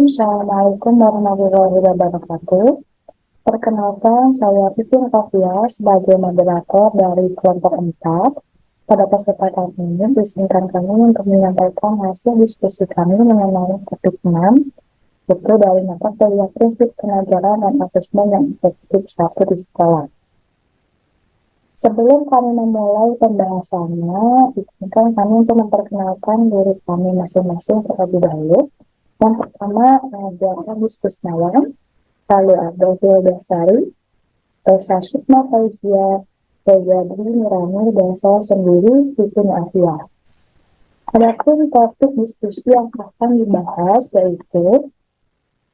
Assalamualaikum warahmatullahi wabarakatuh. Perkenalkan, saya Pipin Kavia sebagai moderator dari kelompok 4. Pada kesempatan ini, izinkan kami untuk menyampaikan hasil diskusi kami mengenai topik 6, yaitu dari mata kuliah prinsip pengajaran dan asesmen yang efektif 1 di sekolah. Sebelum kami memulai pembahasannya, izinkan kami untuk memperkenalkan diri kami masing-masing terlebih dahulu. Yang pertama ada Agus Kusnawan, lalu ada Hilda Sari, Rosa Sukma Fauzia, Dwi Nurani, dan saya sendiri, Pipin Afia. Adapun topik diskusi yang akan dibahas yaitu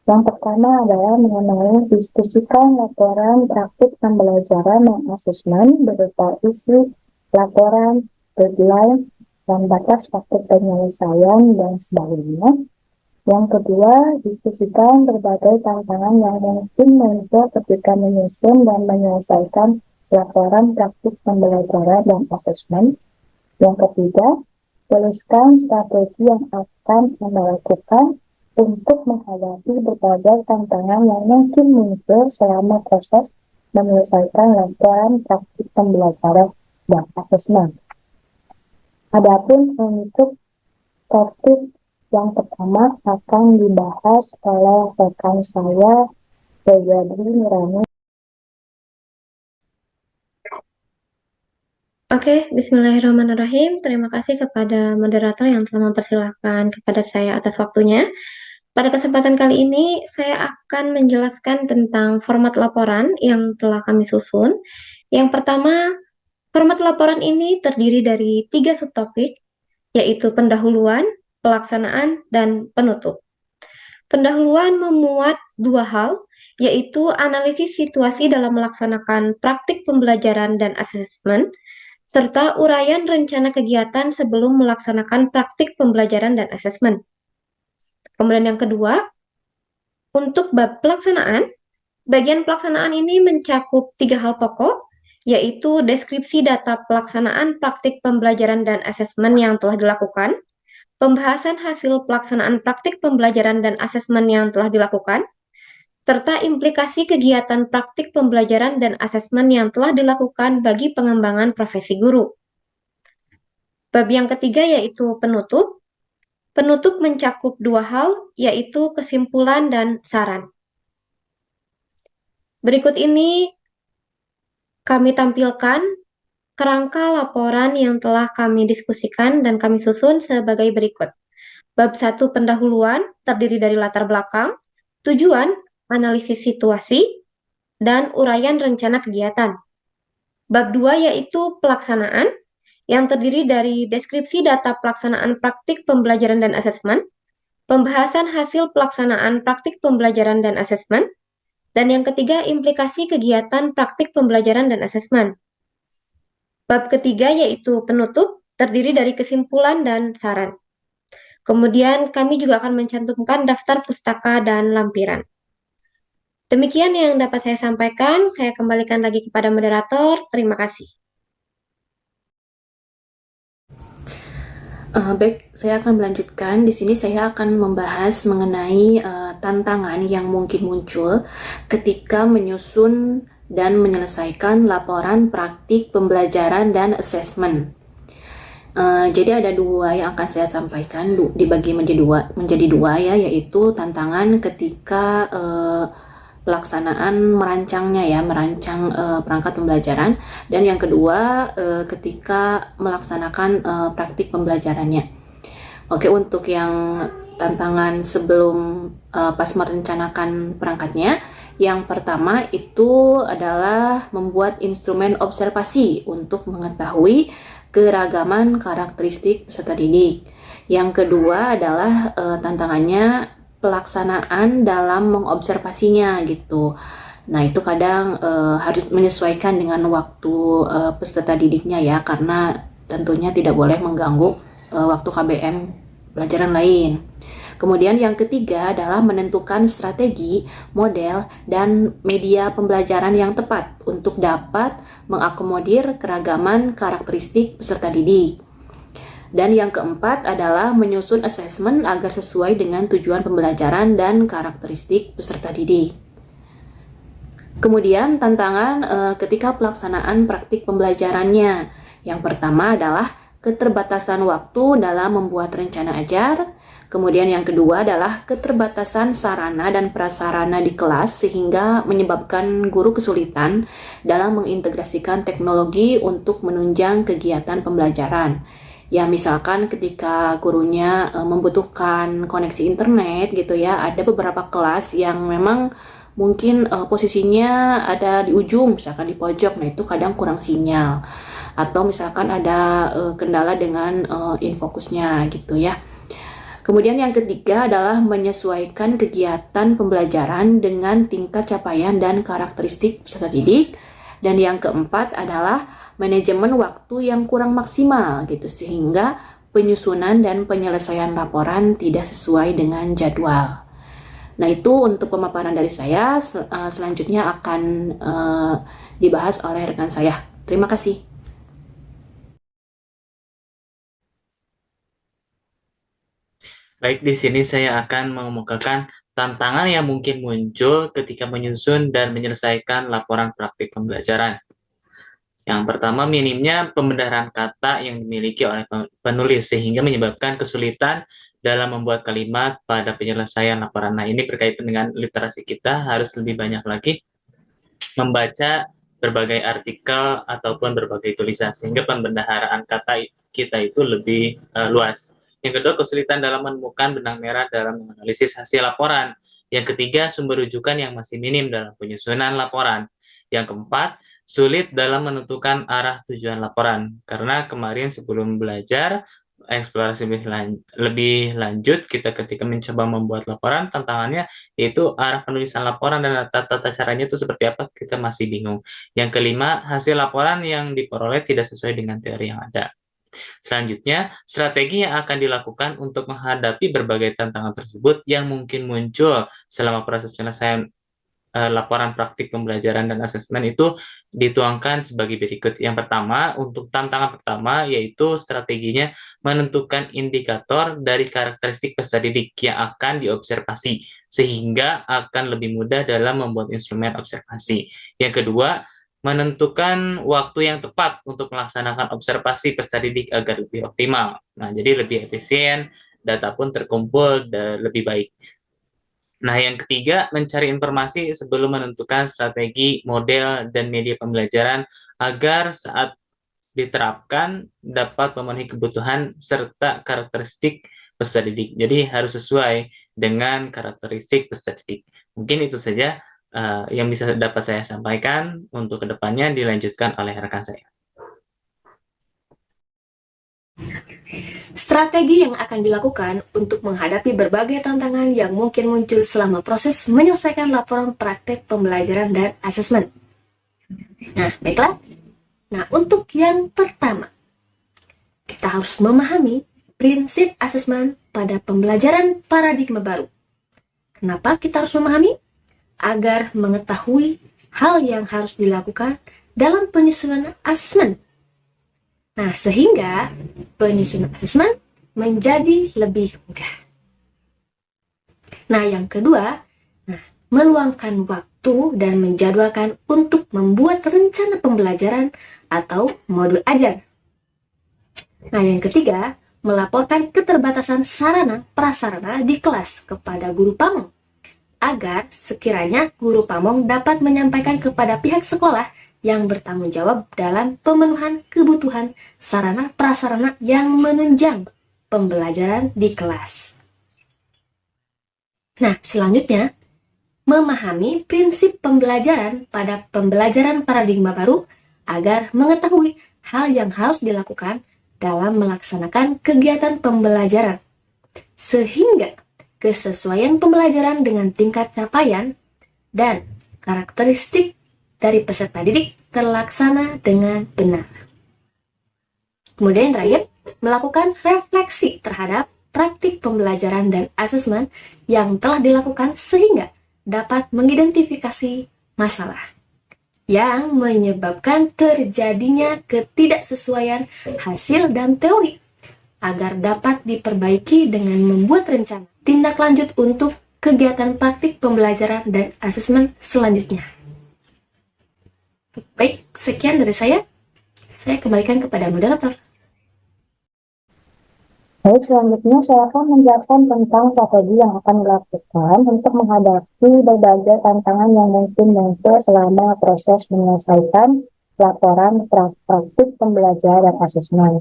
yang pertama adalah mengenai diskusikan laporan praktik pembelajaran dan asesmen berupa isi laporan, deadline, dan batas waktu penyelesaian dan sebagainya. Yang kedua, diskusikan berbagai tantangan yang mungkin muncul ketika menyusun dan menyelesaikan laporan praktik pembelajaran dan asesmen. Yang ketiga, tuliskan strategi yang akan Anda lakukan untuk menghadapi berbagai tantangan yang mungkin muncul selama proses menyelesaikan laporan praktik pembelajaran dan asesmen. Adapun untuk topik yang pertama akan dibahas oleh rekan saya, Dwi Nurani. Oke, bismillahirrahmanirrahim. Terima kasih kepada moderator yang telah mempersilahkan kepada saya atas waktunya. Pada kesempatan kali ini, saya akan menjelaskan tentang format laporan yang telah kami susun. Yang pertama, format laporan ini terdiri dari 3 subtopik, yaitu pendahuluan, pelaksanaan, dan penutup. Pendahuluan memuat 2 hal, yaitu analisis situasi dalam melaksanakan praktik pembelajaran dan asesmen, serta uraian rencana kegiatan sebelum melaksanakan praktik pembelajaran dan asesmen. Kemudian yang kedua, untuk bab pelaksanaan, bagian pelaksanaan ini mencakup 3 hal pokok, yaitu deskripsi data pelaksanaan praktik pembelajaran dan asesmen yang telah dilakukan, pembahasan hasil pelaksanaan praktik pembelajaran dan asesmen yang telah dilakukan, serta implikasi kegiatan praktik pembelajaran dan asesmen yang telah dilakukan bagi pengembangan profesi guru. Bab yang ketiga yaitu penutup. Penutup mencakup 2 hal, yaitu kesimpulan dan saran. Berikut ini kami tampilkan kerangka laporan yang telah kami diskusikan dan kami susun sebagai berikut. Bab 1 pendahuluan terdiri dari latar belakang, tujuan, analisis situasi, dan uraian rencana kegiatan. Bab 2 yaitu pelaksanaan, yang terdiri dari deskripsi data pelaksanaan praktik pembelajaran dan asesmen, pembahasan hasil pelaksanaan praktik pembelajaran dan asesmen, dan yang ketiga implikasi kegiatan praktik pembelajaran dan asesmen. Bab ketiga yaitu penutup, terdiri dari kesimpulan dan saran. Kemudian kami juga akan mencantumkan daftar pustaka dan lampiran. Demikian yang dapat saya sampaikan, saya kembalikan lagi kepada moderator. Terima kasih. Baik, saya akan melanjutkan. Di sini saya akan membahas mengenai tantangan yang mungkin muncul ketika menyusun dan menyelesaikan laporan praktik pembelajaran dan asesmen. Jadi ada 2 yang akan saya sampaikan, dibagi menjadi dua ya, yaitu tantangan ketika pelaksanaan merancang perangkat pembelajaran, dan yang kedua ketika melaksanakan praktik pembelajarannya. Oke, untuk yang tantangan sebelum pas merencanakan perangkatnya, yang pertama itu adalah membuat instrumen observasi untuk mengetahui keragaman karakteristik peserta didik. Yang kedua adalah tantangannya pelaksanaan dalam mengobservasinya gitu. Nah, itu kadang harus menyesuaikan dengan waktu peserta didiknya ya, karena tentunya tidak boleh mengganggu waktu KBM pelajaran lain. Kemudian yang ketiga adalah menentukan strategi, model, dan media pembelajaran yang tepat untuk dapat mengakomodir keragaman karakteristik peserta didik. Dan yang keempat adalah menyusun asesmen agar sesuai dengan tujuan pembelajaran dan karakteristik peserta didik. Kemudian tantangan ketika pelaksanaan praktik pembelajarannya. Yang pertama adalah keterbatasan waktu dalam membuat rencana ajar. Kemudian yang kedua adalah keterbatasan sarana dan prasarana di kelas sehingga menyebabkan guru kesulitan dalam mengintegrasikan teknologi untuk menunjang kegiatan pembelajaran. Ya, misalkan ketika gurunya membutuhkan koneksi internet gitu ya, ada beberapa kelas yang memang mungkin posisinya ada di ujung, misalkan di pojok, nah itu kadang kurang sinyal. Atau misalkan ada kendala dengan infokusnya gitu ya. Kemudian yang ketiga adalah menyesuaikan kegiatan pembelajaran dengan tingkat capaian dan karakteristik peserta didik. Dan yang keempat adalah manajemen waktu yang kurang maksimal gitu sehingga penyusunan dan penyelesaian laporan tidak sesuai dengan jadwal. Nah, itu untuk pemaparan dari saya. Selanjutnya akan dibahas oleh rekan saya. Terima kasih. Baik, di sini saya akan mengemukakan tantangan yang mungkin muncul ketika menyusun dan menyelesaikan laporan praktik pembelajaran. Yang pertama, minimnya pembenaran kata yang dimiliki oleh penulis sehingga menyebabkan kesulitan dalam membuat kalimat pada penyelesaian laporan. Nah, ini berkaitan dengan literasi kita, harus lebih banyak lagi membaca berbagai artikel ataupun berbagai tulisan sehingga pembendaharaan kata kita itu lebih luas. Yang kedua, kesulitan dalam menemukan benang merah dalam menganalisis hasil laporan. Yang ketiga, sumber rujukan yang masih minim dalam penyusunan laporan. Yang keempat, sulit dalam menentukan arah tujuan laporan. Karena kemarin sebelum belajar, eksplorasi lebih lanjut, kita ketika mencoba membuat laporan, tantangannya yaitu arah penulisan laporan dan tata caranya itu seperti apa, kita masih bingung. Yang kelima, hasil laporan yang diperoleh tidak sesuai dengan teori yang ada. Selanjutnya, strategi yang akan dilakukan untuk menghadapi berbagai tantangan tersebut yang mungkin muncul selama proses penyelesaian laporan praktik pembelajaran dan asesmen itu dituangkan sebagai berikut. Yang pertama, untuk tantangan pertama yaitu strateginya menentukan indikator dari karakteristik peserta didik yang akan diobservasi sehingga akan lebih mudah dalam membuat instrumen observasi. Yang kedua, menentukan waktu yang tepat untuk melaksanakan observasi peserta didik agar lebih optimal. Nah, jadi lebih efisien, data pun terkumpul dan lebih baik. Nah, yang ketiga, mencari informasi sebelum menentukan strategi, model, dan media pembelajaran agar saat diterapkan dapat memenuhi kebutuhan serta karakteristik peserta didik. Jadi harus sesuai dengan karakteristik peserta didik. Mungkin itu saja yang bisa dapat saya sampaikan. Untuk kedepannya dilanjutkan oleh rekan saya. Strategi yang akan dilakukan untuk menghadapi berbagai tantangan yang mungkin muncul selama proses menyelesaikan laporan praktek pembelajaran dan asesmen. Nah, baiklah. Nah, untuk yang pertama, kita harus memahami prinsip asesmen pada pembelajaran paradigma baru. Kenapa kita harus memahami? Agar mengetahui hal yang harus dilakukan dalam penyusunan asesmen. Nah, sehingga penyusunan asesmen menjadi lebih mudah. Nah, yang kedua, meluangkan waktu dan menjadwalkan untuk membuat rencana pembelajaran atau modul ajar. Nah, yang ketiga, melaporkan keterbatasan sarana prasarana di kelas kepada guru pamong, agar sekiranya guru pamong dapat menyampaikan kepada pihak sekolah yang bertanggung jawab dalam pemenuhan kebutuhan sarana prasarana yang menunjang pembelajaran di kelas. Nah, selanjutnya, memahami prinsip pembelajaran pada pembelajaran paradigma baru agar mengetahui hal yang harus dilakukan dalam melaksanakan kegiatan pembelajaran, sehingga kesesuaian pembelajaran dengan tingkat capaian dan karakteristik dari peserta didik terlaksana dengan benar. Kemudian yang terakhir, melakukan refleksi terhadap praktik pembelajaran dan asesmen yang telah dilakukan sehingga dapat mengidentifikasi masalah yang menyebabkan terjadinya ketidaksesuaian hasil dan teori agar dapat diperbaiki dengan membuat rencana tindak lanjut untuk kegiatan praktik pembelajaran dan asesmen selanjutnya. Baik, sekian dari saya. Saya kembalikan kepada moderator. Baik, selanjutnya saya akan menjelaskan tentang strategi yang akan dilakukan untuk menghadapi berbagai tantangan yang mungkin muncul selama proses menyelesaikan laporan praktik pembelajaran dan asesmen.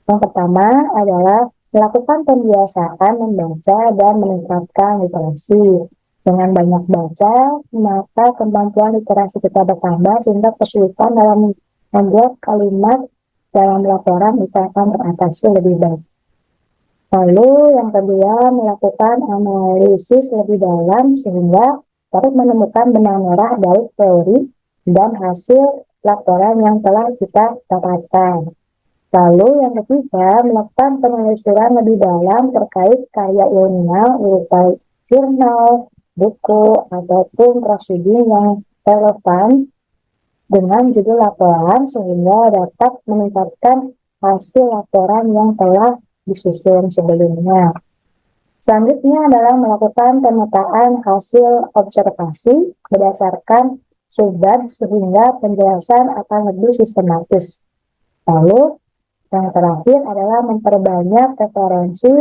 Yang pertama adalah melakukan pembiasaan membaca dan meningkatkan literasi. Dengan banyak baca, maka kemampuan literasi kita bertambah sehingga kesulitan dalam membuat kalimat dalam laporan itu akan teratasi lebih baik. Lalu yang kedua, melakukan analisis lebih dalam sehingga dapat menemukan benang merah dari teori dan hasil laporan yang telah kita dapatkan. Lalu yang ketiga, melakukan penelusuran lebih dalam terkait karya ilmiah berupa jurnal, buku, ataupun prosedur yang relevan dengan judul laporan sehingga dapat meningkatkan hasil laporan yang telah disusun sebelumnya. Selanjutnya adalah melakukan pemetaan hasil observasi berdasarkan sumber sehingga penjelasan akan lebih sistematis. Lalu yang terakhir adalah memperbanyak referensi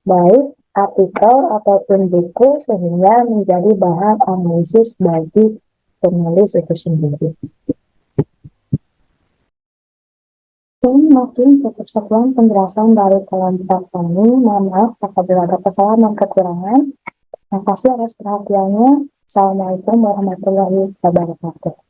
baik artikel ataupun buku sehingga menjadi bahan analisis bagi penulis itu sendiri. Mungkin cukup sekian penjelasan dari kelompok kami. Mohon maaf apabila ada kesalahan dan kekurangan. Terima kasih atas perhatiannya. Assalamualaikum warahmatullahi wabarakatuh.